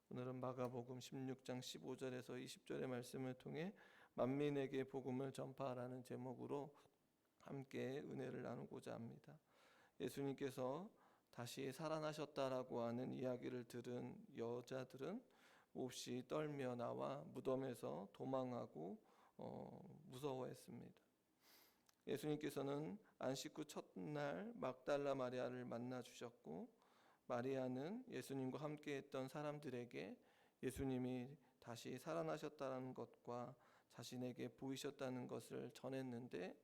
오늘은 마가복음 16장 15절에서 20절의 말씀을 통해 만민에게 복음을 전파하라는 제목으로 함께 은혜를 나누고자 합니다. 예수님께서 다시 살아나셨다라고 하는 이야기를 들은 여자들은 몹시 떨며 나와 무덤에서 도망하고 무서워했습니다. 예수님께서는 안식 후 첫날 막달라 마리아를 만나 주셨고, 마리아는 예수님과 함께했던 사람들에게 예수님이 다시 살아나셨다는 것과 자신에게 보이셨다는 것을 전했는데,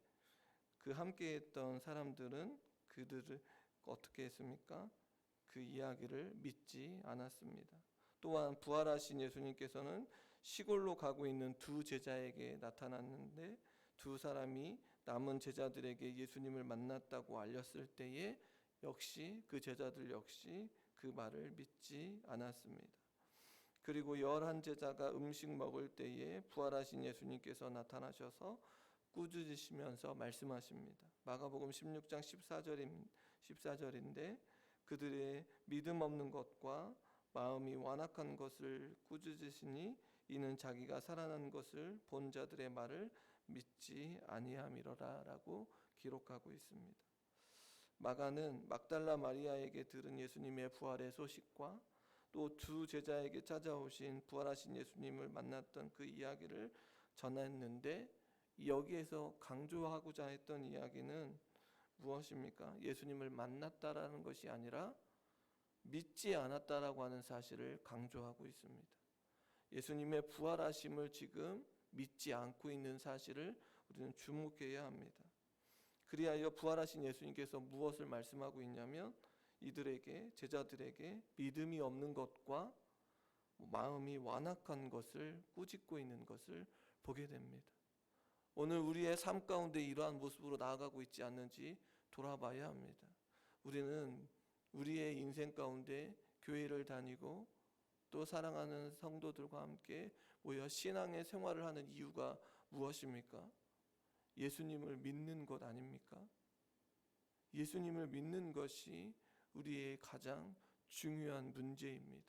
그 함께했던 사람들은 그들을 어떻게 했습니까? 그 이야기를 믿지 않았습니다. 또한 부활하신 예수님께서는 시골로 가고 있는 두 제자에게 나타났는데, 두 사람이 남은 제자들에게 예수님을 만났다고 알렸을 때에 역시 그 제자들 역시 그 말을 믿지 않았습니다. 그리고 11제자가 음식 먹을 때에 부활하신 예수님께서 나타나셔서 꾸짖으시면서 말씀하십니다. 마가복음 16장 14절인데 그들의 믿음 없는 것과 마음이 완악한 것을 꾸짖으시니 이는 자기가 살아난 것을 본 자들의 말을 믿지 아니함이로라 라고 기록하고 있습니다. 마가는 막달라 마리아에게 들은 예수님의 부활의 소식과 또 두 제자에게 찾아오신 부활하신 예수님을 만났던 그 이야기를 전했는데, 여기에서 강조하고자 했던 이야기는 무엇입니까? 예수님을 만났다라는 것이 아니라 믿지 않았다라고 하는 사실을 강조하고 있습니다. 예수님의 부활하심을 지금 믿지 않고 있는 사실을 우리는 주목해야 합니다. 그리하여 부활하신 예수님께서 무엇을 말씀하고 있냐면, 이들에게, 제자들에게 믿음이 없는 것과 마음이 완악한 것을 꾸짖고 있는 것을 보게 됩니다. 오늘 우리의 삶 가운데 이러한 모습으로 나아가고 있지 않는지 돌아봐야 합니다. 우리는 우리의 인생 가운데 교회를 다니고 또 사랑하는 성도들과 함께 모여 신앙의 생활을 하는 이유가 무엇입니까? 예수님을 믿는 것 아닙니까? 예수님을 믿는 것이 우리의 가장 중요한 문제입니다.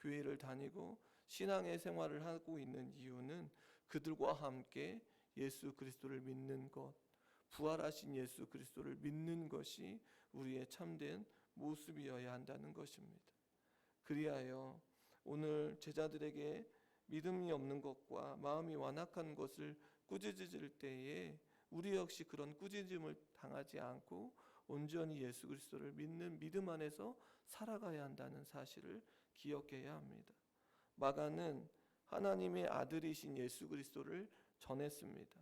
교회를 다니고 신앙의 생활을 하고 있는 이유는 그들과 함께 예수 그리스도를 믿는 것, 부활하신 예수 그리스도를 믿는 것이 우리의 참된 모습이어야 한다는 것입니다. 그리하여 오늘 제자들에게 믿음이 없는 것과 마음이 완악한 것을 꾸짖을 때에 우리 역시 그런 꾸짖음을 당하지 않고 온전히 예수 그리스도를 믿는 믿음 안에서 살아가야 한다는 사실을 기억해야 합니다. 마가는 하나님의 아들이신 예수 그리스도를 전했습니다.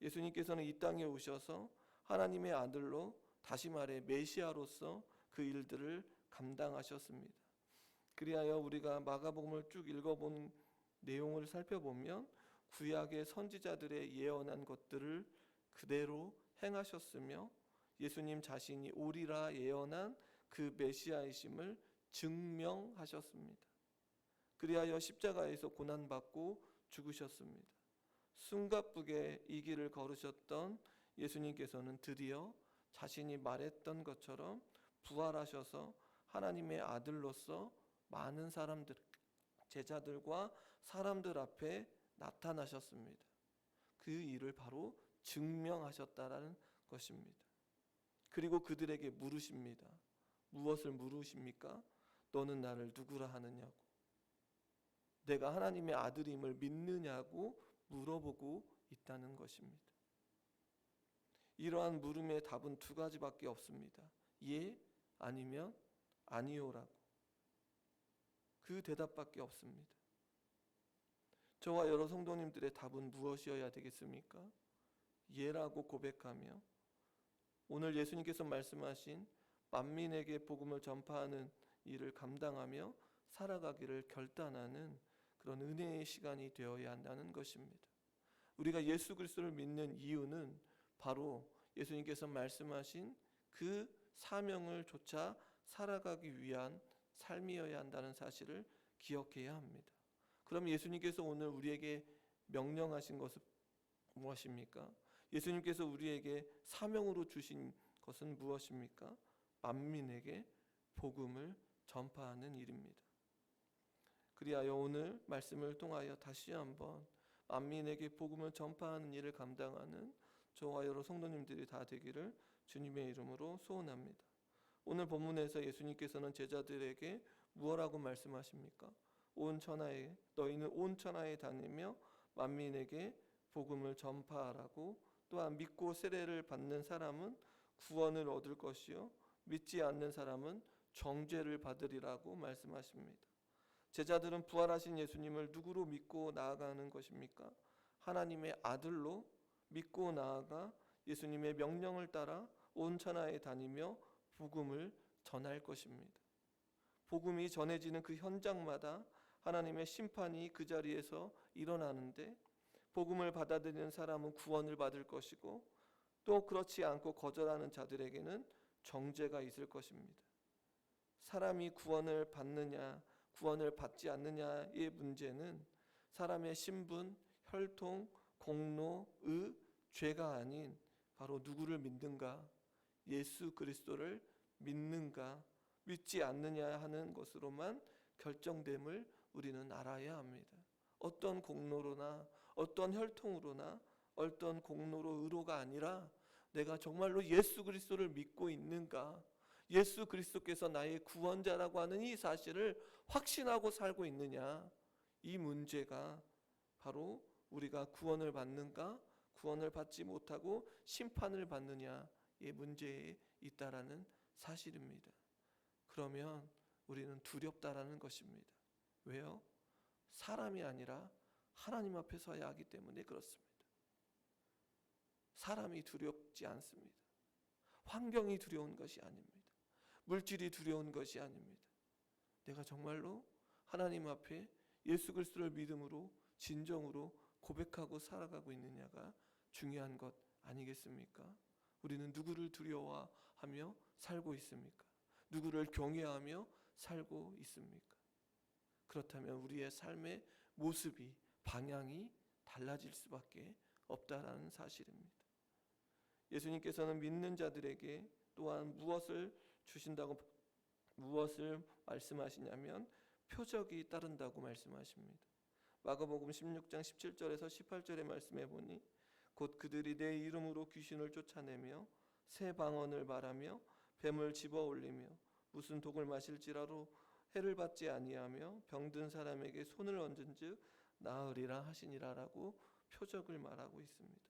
예수님께서는 이 땅에 오셔서 하나님의 아들로, 다시 말해 메시아로서 그 일들을 감당하셨습니다. 그리하여 우리가 마가복음을 쭉 읽어본 내용을 살펴보면 구약의 선지자들의 예언한 것들을 그대로 행하셨으며 예수님 자신이 오리라 예언한 그 메시아이심을 증명하셨습니다. 그리하여 십자가에서 고난받고 죽으셨습니다. 숨가쁘게 이 길을 걸으셨던 예수님께서는 드디어 자신이 말했던 것처럼 부활하셔서 하나님의 아들로서 많은 사람들, 제자들과 사람들 앞에 나타나셨습니다. 그 일을 바로 증명하셨다라는 것입니다. 그리고 그들에게 물으십니다. 무엇을 물으십니까? 너는 나를 누구라 하느냐고. 내가 하나님의 아들임을 믿느냐고 물어보고 있다는 것입니다. 이러한 물음의 답은 두 가지밖에 없습니다. 예, 아니면 아니요라고. 그 대답밖에 없습니다. 저와 여러 성도님들의 답은 무엇이어야 되겠습니까? 예라고 고백하며 오늘 예수님께서 말씀하신 만민에게 복음을 전파하는 일을 감당하며 살아가기를 결단하는 그런 은혜의 시간이 되어야 한다는 것입니다. 우리가 예수 그리스도를 믿는 이유는 바로 예수님께서 말씀하신 그 사명을 좇아 살아가기 위한 삶이어야 한다는 사실을 기억해야 합니다. 그럼 예수님께서 오늘 우리에게 명령하신 것은 무엇입니까? 예수님께서 우리에게 사명으로 주신 것은 무엇입니까? 만민에게 복음을 전파하는 일입니다. 그리하여 오늘 말씀을 통하여 다시 한번 만민에게 복음을 전파하는 일을 감당하는 저와 여러 성도님들이 다 되기를 주님의 이름으로 소원합니다. 오늘 본문에서 예수님께서는 제자들에게 무엇라고 말씀하십니까? 너희는 온 천하에 다니며 만민에게 복음을 전파하라고, 또한 믿고 세례를 받는 사람은 구원을 얻을 것이요 믿지 않는 사람은 정죄를 받으리라고 말씀하십니다. 제자들은 부활하신 예수님을 누구로 믿고 나아가는 것입니까? 하나님의 아들로 믿고 나아가 예수님의 명령을 따라 온 천하에 다니며 복음을 전할 것입니다. 복음이 전해지는 그 현장마다 하나님의 심판이 그 자리에서 일어나는데, 복음을 받아들이는 사람은 구원을 받을 것이고 또 그렇지 않고 거절하는 자들에게는 정죄가 있을 것입니다. 사람이 구원을 받느냐 구원을 받지 않느냐의 문제는 사람의 신분, 혈통, 공로, 의, 죄가 아닌 바로 누구를 믿는가, 예수 그리스도를 믿는가 믿지 않느냐 하는 것으로만 결정됨을 우리는 알아야 합니다. 어떤 공로로나 어떤 혈통으로나 어떤 공로로 의로가 아니라 내가 정말로 예수 그리스도를 믿고 있는가, 예수 그리스도께서 나의 구원자라고 하는 이 사실을 확신하고 살고 있느냐, 이 문제가 바로 우리가 구원을 받는가 구원을 받지 못하고 심판을 받느냐의 문제에 있다라는 사실입니다. 그러면 우리는 두렵다라는 것입니다. 왜요? 사람이 아니라 하나님 앞에 서야 하기 때문에 그렇습니다. 사람이 두렵지 않습니다. 환경이 두려운 것이 아닙니다. 물질이 두려운 것이 아닙니다. 내가 정말로 하나님 앞에 예수 그리스도를 믿음으로 진정으로 고백하고 살아가고 있느냐가 중요한 것 아니겠습니까? 우리는 누구를 두려워하며 살고 있습니까? 누구를 경외하며 살고 있습니까? 그렇다면 우리의 삶의 모습이, 방향이 달라질 수밖에 없다라는 사실입니다. 예수님께서는 믿는 자들에게 또한 무엇을 말씀하시냐면 표적이 따른다고 말씀하십니다. 마가복음 16장 17절에서 18절의 말씀에 보니 곧 그들이 내 이름으로 귀신을 쫓아내며 새 방언을 말하며 뱀을 집어 올리며 무슨 독을 마실지라도 해를 받지 아니하며 병든 사람에게 손을 얹은즉 나으리라 하시니라라고 표적을 말하고 있습니다.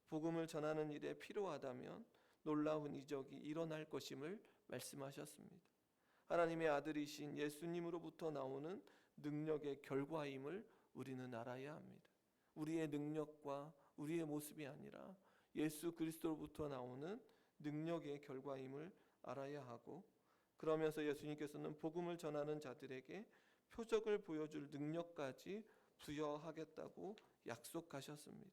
복음을 전하는 일에 필요하다면 놀라운 이적이 일어날 것임을 말씀하셨습니다. 하나님의 아들이신 예수님으로부터 나오는 능력의 결과임을 우리는 알아야 합니다. 우리의 능력과 우리의 모습이 아니라 예수 그리스도로부터 나오는 능력의 결과임을 알아야 하고, 그러면서 예수님께서는 복음을 전하는 자들에게 표적을 보여줄 능력까지 부여하겠다고 약속하셨습니다.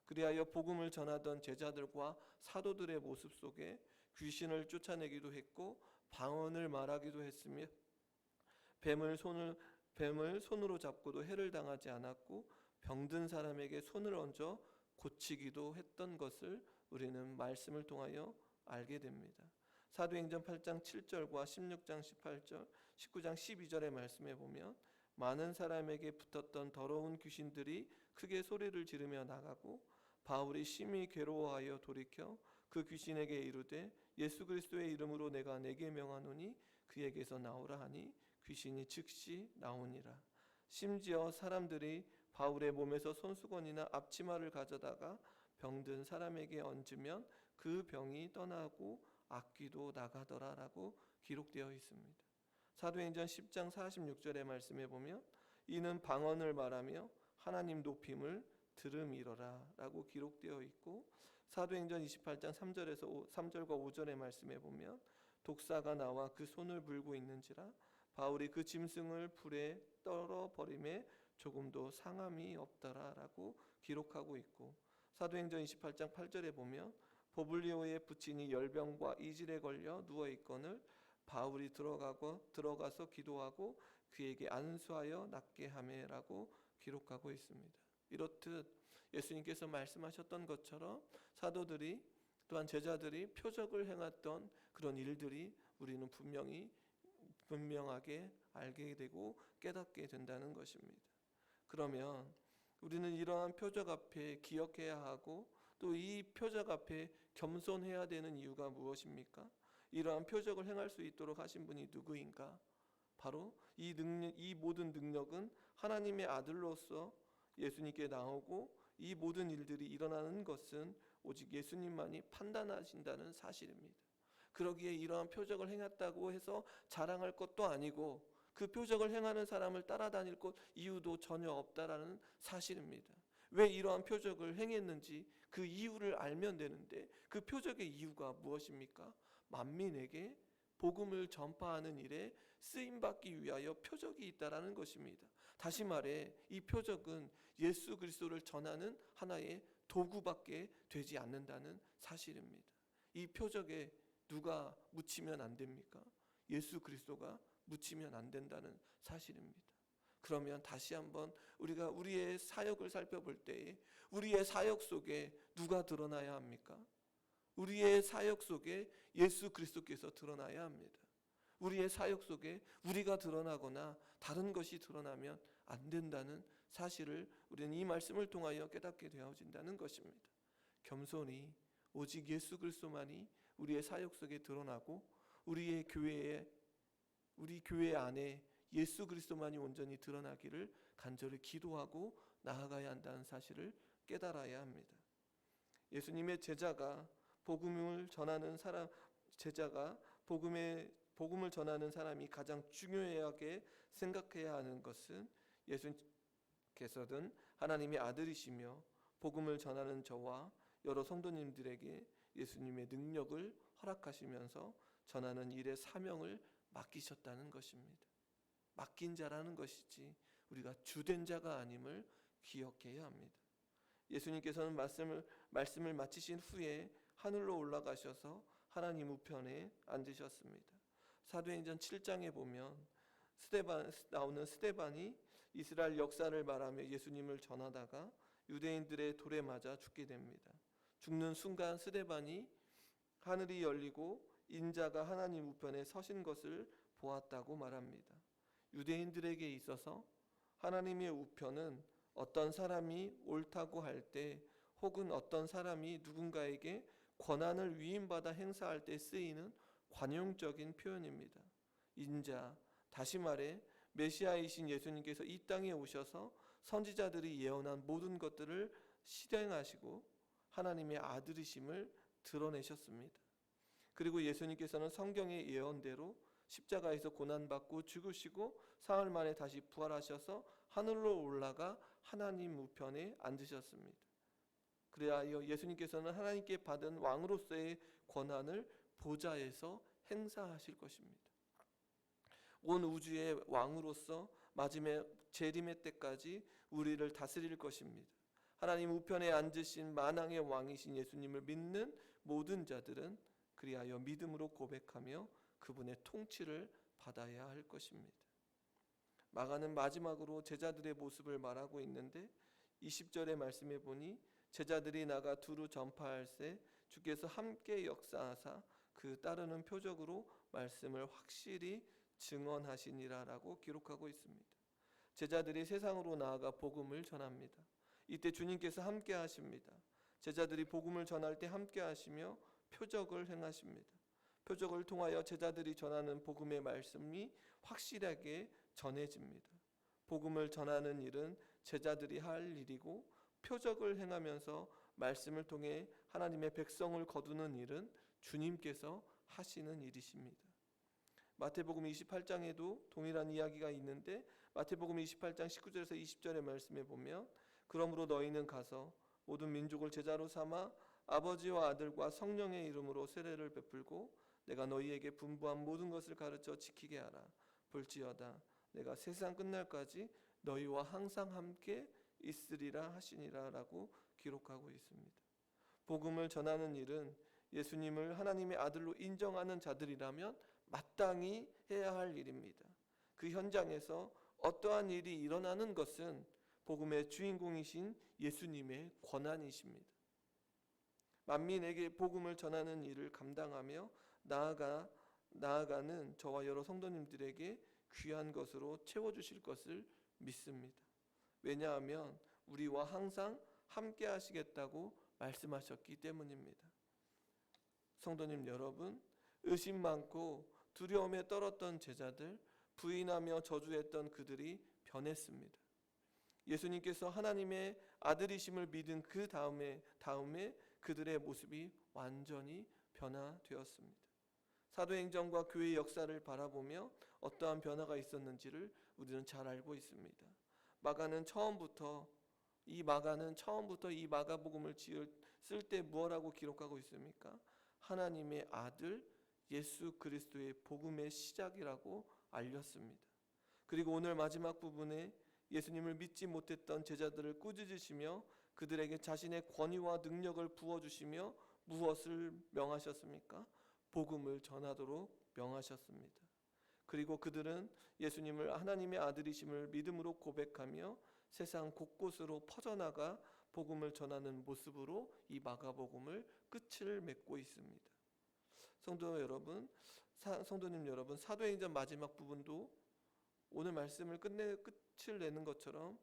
그리하여 복음을 전하던 제자들과 사도들의 모습 속에 귀신을 쫓아내기도 했고 방언을 말하기도 했으며 뱀을 손으로 잡고도 해를 당하지 않았고 병든 사람에게 손을 얹어 고치기도 했던 것을 우리는 말씀을 통하여 알게 됩니다. 사도행전 8장 7절과 16장 18절, 19장 12절의 말씀에 보면 많은 사람에게 붙었던 더러운 귀신들이 크게 소리를 지르며 나가고 바울이 심히 괴로워하여 돌이켜 그 귀신에게 이르되 예수 그리스도의 이름으로 내가 네게 명하노니 그에게서 나오라 하니 귀신이 즉시 나오니라. 심지어 사람들이 바울의 몸에서 손수건이나 앞치마를 가져다가 병든 사람에게 얹으면 그 병이 떠나고 악귀도 나가더라라고 기록되어 있습니다. 사도행전 10장 46절의 말씀에 보면 이는 방언을 말하며 하나님 높임을 들음이러라 라고 기록되어 있고, 사도행전 28장 3절과 5절의 말씀에 보면 독사가 나와 그 손을 물고 있는지라 바울이 그 짐승을 불에 떨어버림에 조금도 상함이 없더라 라고 기록하고 있고, 사도행전 28장 8절에 보면 보블리오의 부친이 열병과 이질에 걸려 누워있거늘 바울이 들어가서 기도하고 그에게 안수하여 낫게 하매라고 기록하고 있습니다. 이렇듯 예수님께서 말씀하셨던 것처럼 사도들이 또한 제자들이 표적을 행했던 그런 일들이 우리는 분명히 분명하게 알게 되고 깨닫게 된다는 것입니다. 그러면 우리는 이러한 표적 앞에 기억해야 하고 또 이 표적 앞에 겸손해야 되는 이유가 무엇입니까? 이러한 표적을 행할 수 있도록 하신 분이 누구인가? 바로 이 모든 능력은 하나님의 아들로서 예수님께 나오고 이 모든 일들이 일어나는 것은 오직 예수님만이 판단하신다는 사실입니다. 그러기에 이러한 표적을 행했다고 해서 자랑할 것도 아니고 그 표적을 행하는 사람을 따라다닐 것 이유도 전혀 없다라는 사실입니다. 왜 이러한 표적을 행했는지 그 이유를 알면 되는데 그 표적의 이유가 무엇입니까? 만민에게 복음을 전파하는 일에 쓰임받기 위하여 표적이 있다라는 것입니다. 다시 말해 이 표적은 예수 그리스도를 전하는 하나의 도구밖에 되지 않는다는 사실입니다. 이 표적에 누가 묻히면 안 됩니까? 예수 그리스도가 묻히면 안 된다는 사실입니다. 그러면 다시 한번 우리가 우리의 사역을 살펴볼 때에 우리의 사역 속에 누가 드러나야 합니까? 우리의 사역 속에 예수 그리스도께서 드러나야 합니다. 우리의 사역 속에 우리가 드러나거나 다른 것이 드러나면 안 된다는 사실을 우리는 이 말씀을 통하여 깨닫게 되어진다는 것입니다. 겸손히 오직 예수 그리스도만이 우리의 사역 속에 드러나고 우리 교회 안에 예수 그리스도만이 온전히 드러나기를 간절히 기도하고 나아가야 한다는 사실을 깨달아야 합니다. 예수님의 제자가 복음을 전하는 사람이 가장 중요하게 생각해야 하는 것은 예수께서는 하나님의 아들이시며 복음을 전하는 저와 여러 성도님들에게 예수님의 능력을 허락하시면서 전하는 일의 사명을 맡기셨다는 것입니다. 맡긴 자라는 것이지 우리가 주된 자가 아님을 기억해야 합니다. 예수님께서는 말씀을 마치신 후에 하늘로 올라가셔서 하나님 우편에 앉으셨습니다. 사도행전 7장에 보면 스데반이 이스라엘 역사를 말하며 예수님을 전하다가 유대인들의 돌에 맞아 죽게 됩니다. 죽는 순간 스데반이 하늘이 열리고 인자가 하나님 우편에 서신 것을 보았다고 말합니다. 유대인들에게 있어서 하나님의 우편은 어떤 사람이 옳다고 할 때 혹은 어떤 사람이 누군가에게 권한을 위임받아 행사할 때 쓰이는 관용적인 표현입니다. 인자, 다시 말해 메시아이신 예수님께서 이 땅에 오셔서 선지자들이 예언한 모든 것들을 실행하시고 하나님의 아들이심을 드러내셨습니다. 그리고 예수님께서는 성경의 예언대로 십자가에서 고난받고 죽으시고 사흘 만에 다시 부활하셔서 하늘로 올라가 하나님 우편에 앉으셨습니다. 그래야 예수님께서는 하나님께 받은 왕으로서의 권한을 보좌에서 행사하실 것입니다. 온 우주의 왕으로서 마지막 재림의 때까지 우리를 다스릴 것입니다. 하나님 우편에 앉으신 만왕의 왕이신 예수님을 믿는 모든 자들은 그리하여 믿음으로 고백하며 그분의 통치를 받아야 할 것입니다. 마가는 마지막으로 제자들의 모습을 말하고 있는데 20절의 말씀에 보니 제자들이 나가 두루 전파할세 주께서 함께 역사하사 그 따르는 표적으로 말씀을 확실히 증언하시니라라고 기록하고 있습니다. 제자들이 세상으로 나아가 복음을 전합니다. 이때 주님께서 함께 하십니다. 제자들이 복음을 전할 때 함께 하시며 표적을 행하십니다. 표적을 통하여 제자들이 전하는 복음의 말씀이 확실하게 전해집니다. 복음을 전하는 일은 제자들이 할 일이고 표적을 행하면서 말씀을 통해 하나님의 백성을 거두는 일은 주님께서 하시는 일이십니다. 마태복음 28장에도 동일한 이야기가 있는데 마태복음 28장 19절에서 20절의 말씀에 보면 그러므로 너희는 가서 모든 민족을 제자로 삼아 아버지와 아들과 성령의 이름으로 세례를 베풀고 내가 너희에게 분부한 모든 것을 가르쳐 지키게 하라. 볼지어다 내가 세상 끝날까지 너희와 항상 함께 있으리라 하시니라 라고 기록하고 있습니다. 복음을 전하는 일은 예수님을 하나님의 아들로 인정하는 자들이라면 마땅히 해야 할 일입니다. 그 현장에서 어떠한 일이 일어나는 것은 복음의 주인공이신 예수님의 권한이십니다. 만민에게 복음을 전하는 일을 감당하며 나아가는 저와 여러 성도님들에게 귀한 것으로 채워주실 것을 믿습니다. 왜냐하면 우리와 항상 함께 하시겠다고 말씀하셨기 때문입니다. 성도님 여러분, 의심 많고 두려움에 떨었던 제자들, 부인하며 저주했던 그들이 변했습니다. 예수님께서 하나님의 아들이심을 믿은 그 다음에 그들의 모습이 완전히 변화되었습니다. 사도행전과 교회의 역사를 바라보며 어떠한 변화가 있었는지를 우리는 잘 알고 있습니다. 마가는 처음부터 이 마가복음을 쓸 때 무엇라고 기록하고 있습니까? 하나님의 아들 예수 그리스도의 복음의 시작이라고 알렸습니다. 그리고 오늘 마지막 부분에 예수님을 믿지 못했던 제자들을 꾸짖으시며 그들에게 자신의 권위와 능력을 부어주시며 무엇을 명하셨습니까? 복음을 전하도록 명하셨습니다. 그리고 그들은 예수님을 하나님의 아들이심을 믿음으로 고백하며 세상 곳곳으로 퍼져나가 복음을 전하는 모습으로 이 마가복음을 끝을 맺고 있습니다. 성도님 여러분, 사도행전 마지막 부분도 오늘 말씀을 끝을 내는 것처럼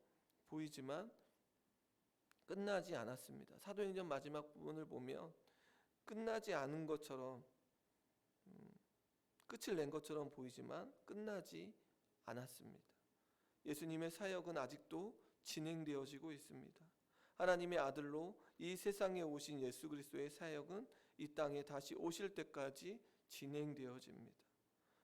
보이지만 끝나지 않았습니다. 사도행전 마지막 부분을 보면 끝나지 않은 것처럼 끝을 낸 것처럼 보이지만 끝나지 않았습니다. 예수님의 사역은 아직도 진행되어지고 있습니다. 하나님의 아들로 이 세상에 오신 예수 그리스도의 사역은 이 땅에 다시 오실 때까지 진행되어집니다.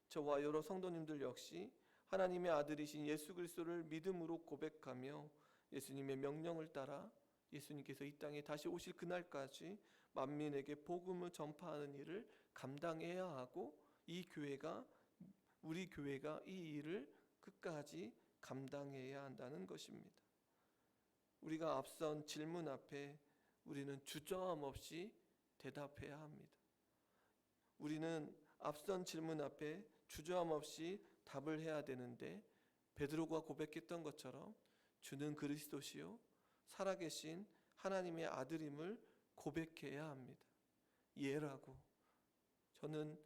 저와 여러 성도님들 역시 하나님의 아들이신 예수 그리스도를 믿음으로 고백하며 예수님의 명령을 따라 예수님께서 이 땅에 다시 오실 그날까지 만민에게 복음을 전파하는 일을 감당해야 하고 우리 교회가 이 일을 끝까지 감당해야 한다는 것입니다. 우리가 앞선 질문 앞에 우리는 주저함 없이 대답해야 합니다. 우리는 앞선 질문 앞에 주저함 없이 답을 해야 되는데 베드로가 고백했던 것처럼 주는 그리스도시요 살아계신 하나님의 아들임을 고백해야 합니다. 예라고 저는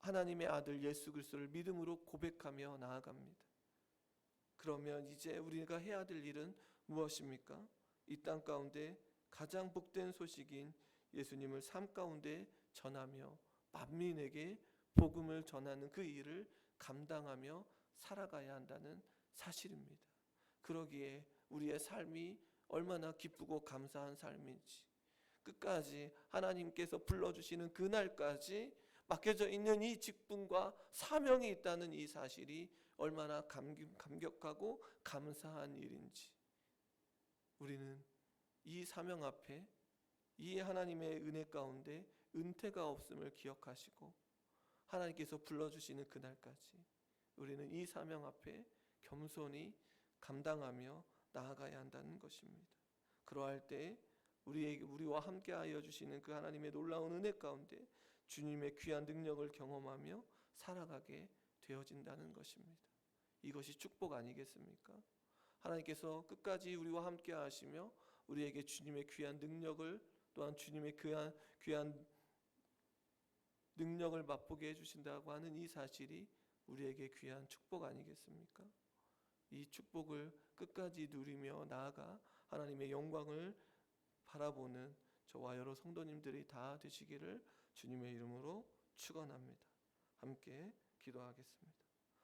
하나님의 아들 예수 그리스도를 믿음으로 고백하며 나아갑니다. 그러면 이제 우리가 해야 될 일은 무엇입니까? 이 땅 가운데 가장 복된 소식인 예수님을 삶 가운데 전하며 만민에게 복음을 전하는 그 일을 감당하며 살아가야 한다는 사실입니다. 그러기에 우리의 삶이 얼마나 기쁘고 감사한 삶인지 끝까지 하나님께서 불러주시는 그날까지 맡겨져 있는 이 직분과 사명이 있다는 이 사실이 얼마나 감격하고 감사한 일인지 우리는 이 사명 앞에 이 하나님의 은혜 가운데 은퇴가 없음을 기억하시고 하나님께서 불러주시는 그날까지 우리는 이 사명 앞에 겸손히 감당하며 나아가야 한다는 것입니다. 그러할 때 우리와 함께하여 주시는 그 하나님의 놀라운 은혜 가운데 주님의 귀한 능력을 경험하며 살아가게 되어진다는 것입니다. 이것이 축복 아니겠습니까? 하나님께서 끝까지 우리와 함께 하시며 우리에게 주님의 귀한 능력을 또한 주님의 귀한 능력을 맛보게 해주신다고 하는 이 사실이 우리에게 귀한 축복 아니겠습니까? 이 축복을 끝까지 누리며 나아가 하나님의 영광을 바라보는 저와 여러 성도님들이 다 되시기를 주님의 이름으로 축원합니다. 함께 기도하겠습니다.